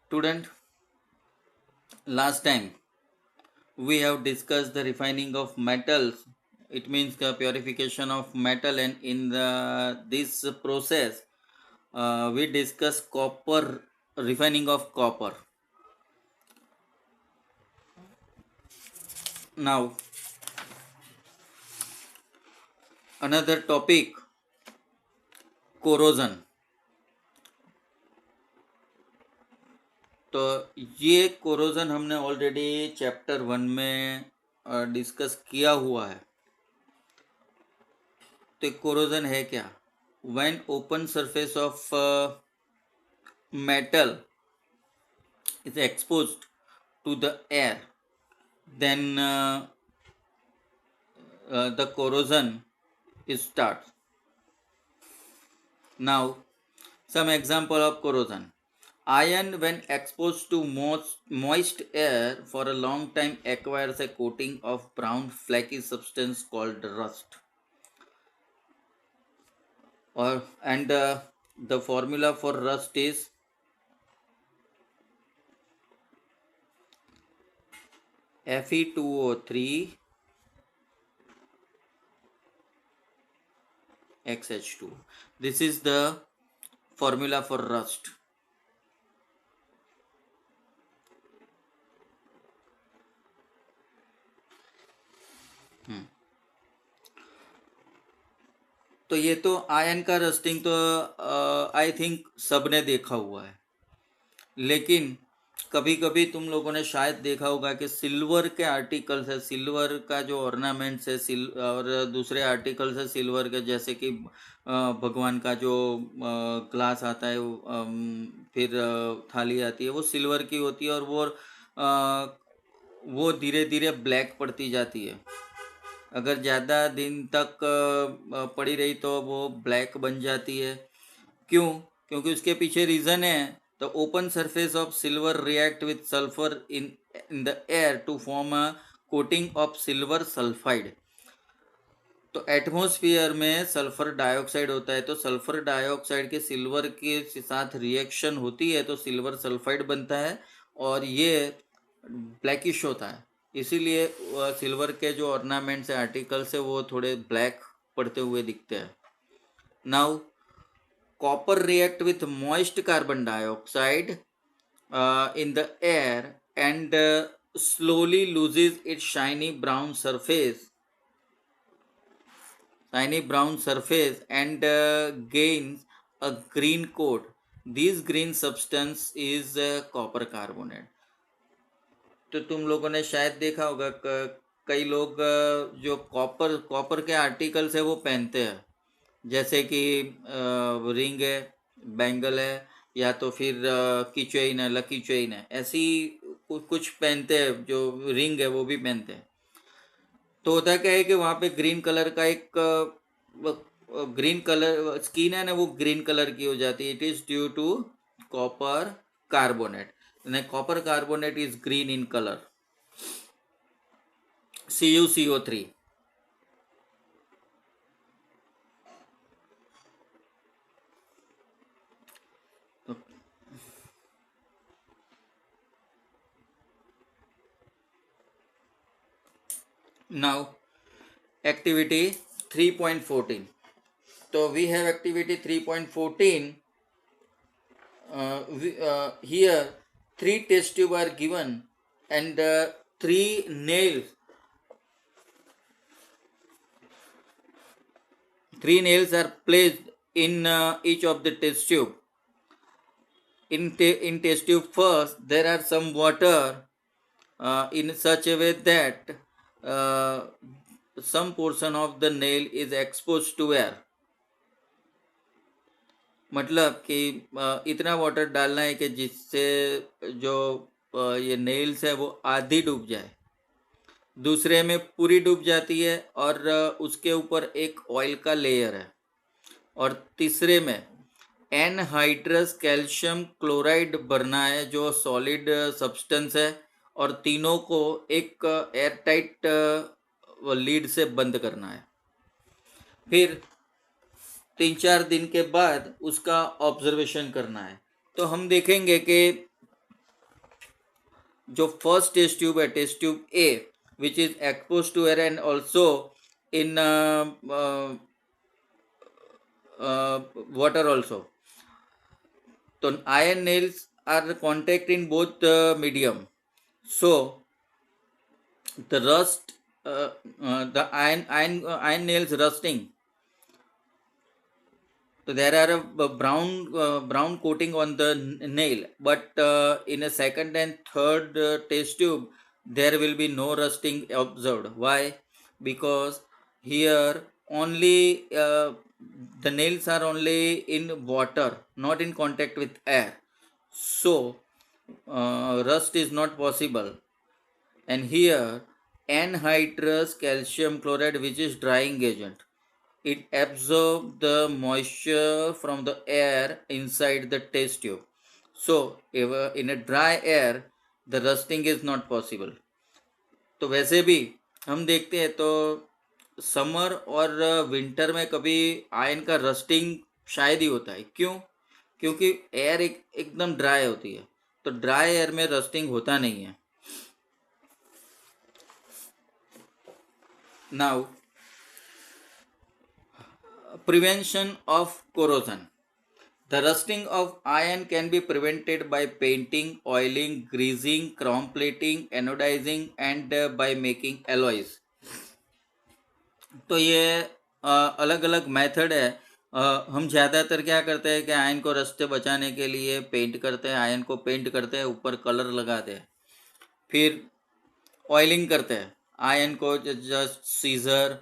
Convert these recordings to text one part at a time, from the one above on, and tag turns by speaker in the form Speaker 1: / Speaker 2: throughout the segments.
Speaker 1: Student, last time we have discussed the refining of metals. It means the purification of metal, and in this process, we discussed copper refining of copper. Now, another topic, corrosion. तो ये corrosion हमने already chapter 1 में discuss किया हुआ है। तो corrosion है क्या? When open surface of metal is exposed to the air, then the corrosion starts. Now, some example of corrosion. Iron, when exposed to moist air for a long time, acquires a coating of brown flaky substance called rust. And the formula for rust is Fe2O3 XH2. This is the formula for rust. तो ये तो ion का rusting तो I think सबने देखा हुआ है, लेकिन कभी कभी तुम लोगों ने शायद देखा होगा कि सिल्वर के आर्टिकल्स है, सिल्वर का जो ऑर्नामेंट्स है, और दूसरे आर्टिकल्स है सिल्वर के, जैसे कि भगवान का जो ग्लास आता है, फिर थाली आती है, वो सिल्वर की होती है, और वो धीरे धीरे ब्लैक पड़ती जाती है। अगर ज़्यादा दिन तक पड़ी रही तो वो ब्लैक बन जाती है। क्यों? क्योंकि उसके पीछे रीज़न है, the open surface of silver react with sulfur in the air to form a coating of silver sulfide. तो एटमॉस्फेयर में सल्फर डाइऑक्साइड होता है, तो सल्फर डाइऑक्साइड के सिल्वर के साथ रिएक्शन होती है तो सिल्वर सल्फाइड बनता है, और ये ब्लैकिश होता है। इसीलिए सिल्वर के जो ऑर्नामेंट्स है, आर्टिकल्स है, वो थोड़े ब्लैक पड़ते हुए दिखते हैं। Now copper react with moist carbon dioxide in the air and slowly loses its shiny brown surface and gains a green coat. This green substance is copper carbonate. तो तुम लोगों ने शायद देखा होगा कई लोग जो कॉपर के आर्टिकल्स है वो पहनते हैं, जैसे कि रिंग है, बैंगल है, या तो फिर की चेन है, लकी चेन है, ऐसी कुछ पहनते हैं। जो रिंग है वो भी पहनते हैं। तो होता क्या है कि वहाँ पे ग्रीन कलर का एक ग्रीन कलर स्किन है ना, वो ग्रीन कलर की हो जाती है। It is due to copper carbonate. Copper carbonate is green in colour. CuCO3. Now, activity 3.14. So we have activity 3.14. Here 3 test tube are given and 3 nails. 3 nails are placed in each of the test tube. In test tube first, there are some water in such a way that some portion of the nail is exposed to air. मतलब कि इतना water डालना है कि जिससे जो ये nails है वो आधी डूब जाए, दूसरे में पूरी डूब जाती है और उसके ऊपर एक ऑयल का लेयर है, और तीसरे में एनहाइड्रस कैल्शियम क्लोराइड भरना है जो सॉलिड सब्सटेंस है, और तीनों को एक एयरटाइट लीड से बंद करना है। फिर 3-4 दिन के बाद उसका ऑब्जर्वेशन करना है। तो हम देखेंगे कि जो फर्स्ट टेस्ट ट्यूब है, test tube A, which is expose to air and also in water also. So iron nails are contact in both medium. So the rust, the iron nails rusting. So there are a brown coating on the nail, but in a second and third test tube there will be no rusting observed. Why? Because here only the nails are only in water, not in contact with air. So rust is not possible. And here anhydrous calcium chloride, which is drying agent, it absorbs the moisture from the air inside the test tube. So in a dry air the rusting is not possible. तो वैसे भी हम देखते हैं तो summer और winter में कभी आयन का रस्टिंग शायद ही होता है। क्यों? क्योंकि एयर एकदम ड्राई होती है, तो ड्राई एयर में रस्टिंग होता नहीं है। Now prevention of corrosion. The rusting of iron can be prevented by painting, oiling, greasing, chrome plating, anodizing and by making alloys. तो ये अलग अलग मेथड है। हम ज़्यादातर क्या करते हैं कि आयन को रस्ट से बचाने के लिए पेंट करते हैं, आयन को पेंट करते हैं, ऊपर कलर लगाते हैं, फिर ऑयलिंग करते हैं आयन को, जस्ट सीजर,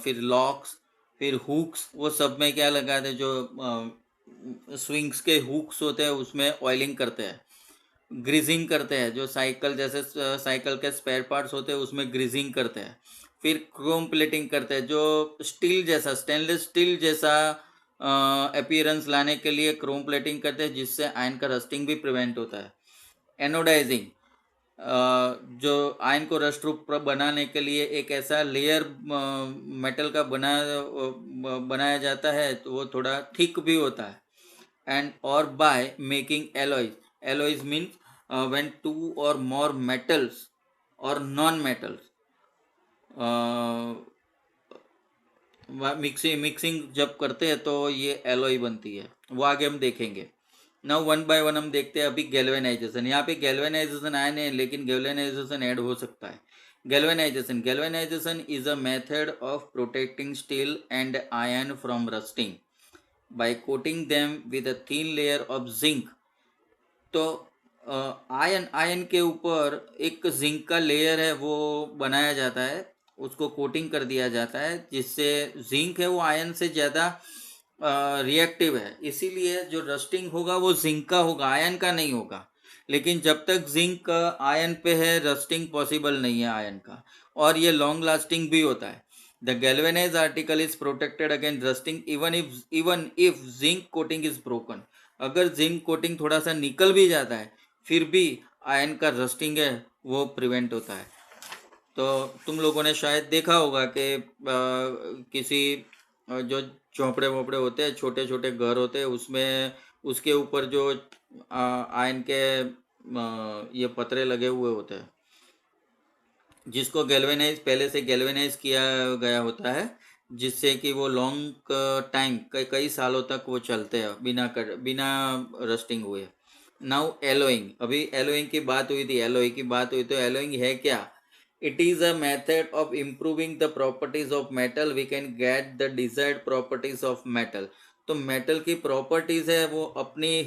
Speaker 1: फिर लॉक्स, फिर हुक्स, वो सब में क्या लगाते हैं, जो स्विंग्स के हुक्स होते हैं उसमें ऑयलिंग करते हैं। ग्रीजिंग करते हैं, जो साइकिल जैसे साइकिल के स्पेयर पार्ट्स होते हैं उसमें ग्रीजिंग करते हैं। फिर क्रोम प्लेटिंग करते हैं, जो स्टील जैसा, स्टेनलेस स्टील जैसा अपीयरेंस लाने के लिए क्रोम प्लेटिंग करते हैं, जिससे आयन का रस्टिंग भी प्रिवेंट होता है। एनोडाइजिंग, जो आयन को रस्ट रूप बनाने के लिए एक ऐसा लेयर मेटल का बनाया जाता है, तो वो थोड़ा थिक भी होता है। एंड और by making alloys, alloys means when two or more metals or non metals mixing जब करते हैं तो ये एलॉय बनती है, वो आगे हम देखेंगे। नाउ वन बाय वन हम देखते हैं। अभी गैल्वेनाइजेशन, यहाँ पे गैल्वेनाइजेशन आया नहीं, लेकिन गैल्वेनाइजेशन ऐड हो सकता है। Galvanisation, galvanisation is a method of protecting steel and iron from rusting by coating them with a thin layer of zinc. तो आयन के ऊपर एक जिंक का लेयर है वो बनाया जाता है, उसको कोटिंग कर दिया जाता है, जिससे जिंक है वो आयन से ज़्यादा रिएक्टिव है, इसीलिए जो रस्टिंग होगा वो जिंक का होगा, आयन का नहीं होगा। लेकिन जब तक जिंक आयन पे है, रस्टिंग पॉसिबल नहीं है आयन का, और ये लॉन्ग लास्टिंग भी होता है। The galvanise article is protected against rusting even if zinc coating is broken. अगर जिंक कोटिंग थोड़ा सा निकल भी जाता है, फिर भी आयन का रस्टिंग है वो प्रिवेंट होता है। तो तुम लोगों ने शायद देखा होगा कि किसी जो झोंपड़े वोपड़े होते हैं, छोटे छोटे घर होते हैं, उसमें उसके ऊपर जो आयन के ये पतरे लगे हुए होते हैं, जिसको गैल्वेनाइज पहले से गैल्वेनाइज किया गया होता है, जिससे कि वो लॉन्ग टाइम कई सालों तक वो चलते हैं बिना रस्टिंग हुए। नाउ एलोइंग, अभी एलोइंग की बात हुई थी, एलोई की बात हुई, तो एलोइंग है क्या? It is a method of improving the properties of metal. We can get the desired properties of metal. तो मेटल की प्रॉपर्टीज है वो अपनी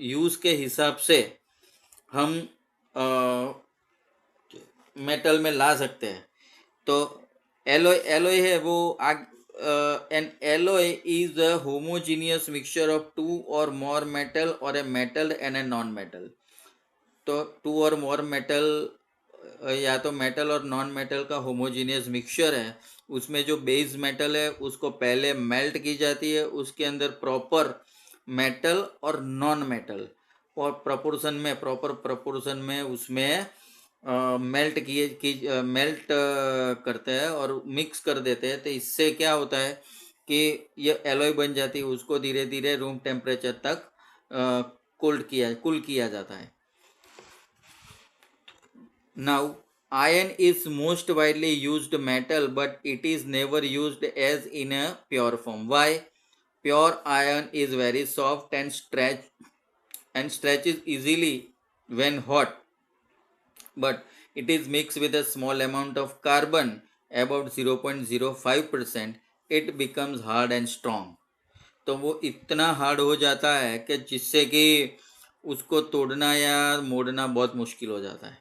Speaker 1: यूज के हिसाब से हम मेटल में ला सकते हैं। तो एलोय, एलोय है वो an alloy is a homogeneous mixture of two or more metal or a metal and a non metal. तो टू और मोर मेटल या तो मेटल और नॉन मेटल का होमोजीनियस मिक्सचर है, उसमें जो बेस मेटल है उसको पहले मेल्ट की जाती है, उसके अंदर प्रॉपर मेटल और नॉन मेटल और प्रॉपर प्रपोर्शन में उसमें मेल्ट करते हैं और मिक्स कर देते हैं। तो इससे क्या होता है कि ये एलॉय बन जाती है, उसको धीरे धीरे रूम टेम्परेचर तक कूल किया जाता है। Now, iron is most widely used metal, but it is never used as in a pure form. Why? Pure iron is very soft and stretches easily when hot, but it is mixed with a small amount of carbon, about 0.05%, it becomes hard and strong. तो वो इतना hard हो जाता है कि जिससे कि उसको तोड़ना या मोड़ना बहुत मुश्किल हो जाता है.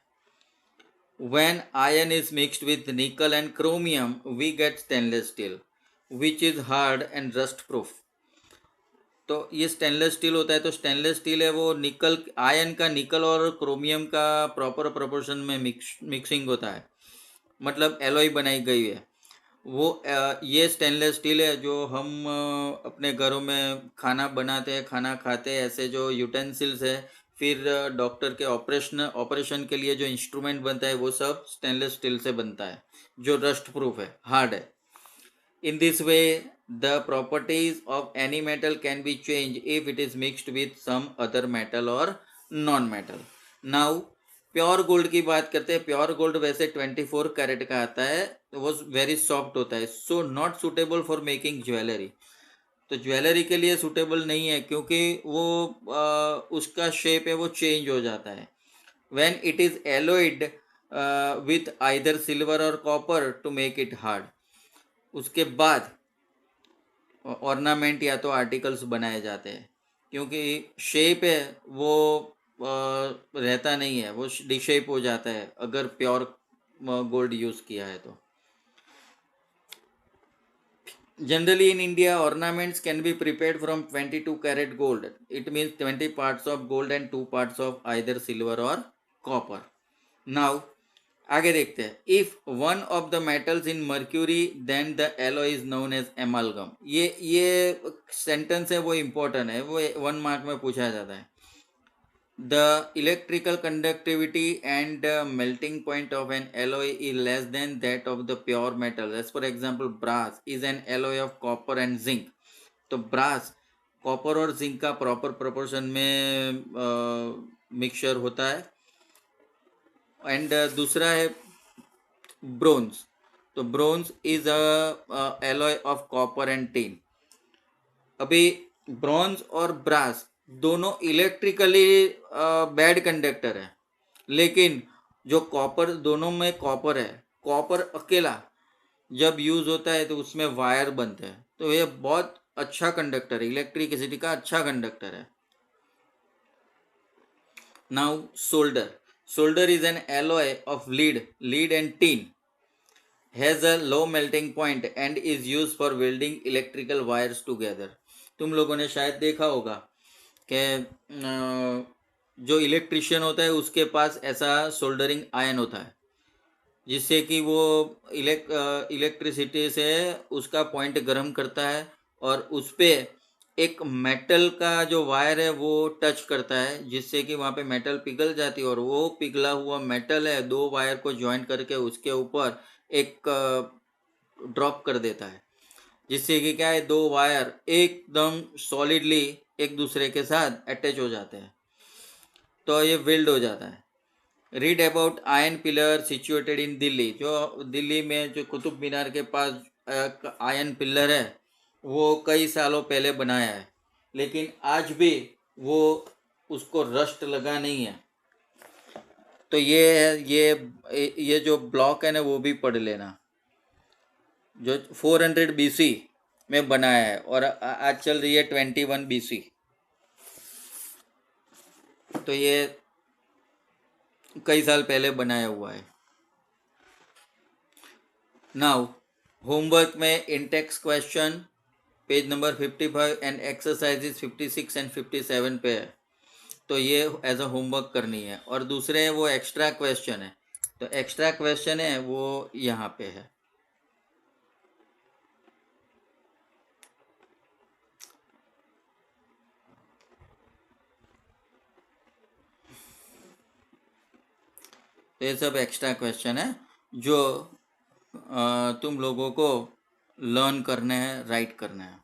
Speaker 1: When iron is mixed with nickel and chromium, we get stainless steel, which is hard and rust proof. तो ये स्टेनलेस स्टील होता है. तो स्टेनलेस स्टील है वो निकल आयन का निकल और क्रोमियम का प्रॉपर प्रोपोर्शन में मिक्सिंग होता है, मतलब एलॉय बनाई गई है वो. ये स्टेनलेस स्टील है जो हम अपने घरों में खाना बनाते हैं, खाना खाते हैं, ऐसे जो यूटेंसिल्स है, फिर डॉक्टर के ऑपरेशन के लिए जो इंस्ट्रूमेंट बनता है वो सब स्टेनलेस स्टील से बनता है, जो रस्ट प्रूफ है, हार्ड है. In this way, the properties of any metal can be changed if it is mixed with some other metal or non-metal. Now, pure gold की बात करते हैं. प्योर गोल्ड वैसे 24 कैरेट का आता है, तो वो वेरी सॉफ्ट होता है, so not suitable for making jewellery. तो ज्वेलरी के लिए सुटेबल नहीं है क्योंकि वो उसका शेप है वो चेंज हो जाता है. When it is alloyed with either silver or copper to make it hard. उसके बाद ऑर्नामेंट या तो आर्टिकल्स बनाए जाते हैं, क्योंकि शेप है वो रहता नहीं है, वो डिशेप हो जाता है अगर प्योर गोल्ड यूज़ किया है तो. Generally in India ornaments can be prepared from 22 carat gold. It means 20 parts of gold and 2 parts of either silver or copper. Now आगे देखते हैं. If one of the metals in mercury then the alloy is known as amalgam. ये sentence है वो important है, वो 1 mark में पूछा जाता है. The electrical conductivity and melting point of an alloy is less than that of the pure metal. As for example brass is an alloy of copper and zinc. तो brass copper और zinc का proper proportion में mixture होता है. And दूसरा है bronze. तो bronze is a alloy of copper and tin. अभी ब्रॉन्ज और ब्रास दोनों इलेक्ट्रिकली बैड कंडक्टर है, लेकिन जो कॉपर, दोनों में कॉपर है, कॉपर अकेला जब यूज होता है तो उसमें वायर बनते हैं, तो ये बहुत अच्छा कंडक्टर है, इलेक्ट्रिसिटी का अच्छा कंडक्टर है. Now solder. Solder is an alloy of lead and tin, has a low melting point and is used for welding electrical wires together. तुम लोगों ने शायद देखा होगा कि जो इलेक्ट्रिशियन होता है उसके पास ऐसा सोल्डरिंग आयन होता है, जिससे कि वो इलेक्ट्रिसिटी से उसका पॉइंट गर्म करता है और उस पर एक मेटल का जो वायर है वो टच करता है, जिससे कि वहाँ पे मेटल पिघल जाती है और वो पिघला हुआ मेटल है 2 वायर को ज्वाइन करके उसके ऊपर एक ड्रॉप कर देता है, जिससे कि क्या है 2 वायर एकदम सॉलिडली एक दूसरे के साथ अटैच हो जाते हैं, तो ये वेल्ड हो जाता है. Read about ion pillar situated in Delhi. जो दिल्ली में जो कुतुब मीनार के पास आयन पिलर है वो कई सालों पहले बनाया है, लेकिन आज भी वो उसको रस्ट लगा नहीं है. तो ये जो ब्लॉक है ना वो भी पढ़ लेना, जो 400 BC में बनाया है और आज चल रही है 21 BC. तो ये कई साल पहले बनाया हुआ है. नाउ होमवर्क में Intex question page number 55 and exercises 56 and 57 पे है, तो ये एज अ होमवर्क करनी है. और दूसरे वो एक्स्ट्रा क्वेश्चन है, तो एक्स्ट्रा क्वेश्चन है वो यहाँ पे है. तो ये सब एक्स्ट्रा क्वेश्चन है जो तुम लोगों को लर्न करने हैं, राइट करना है.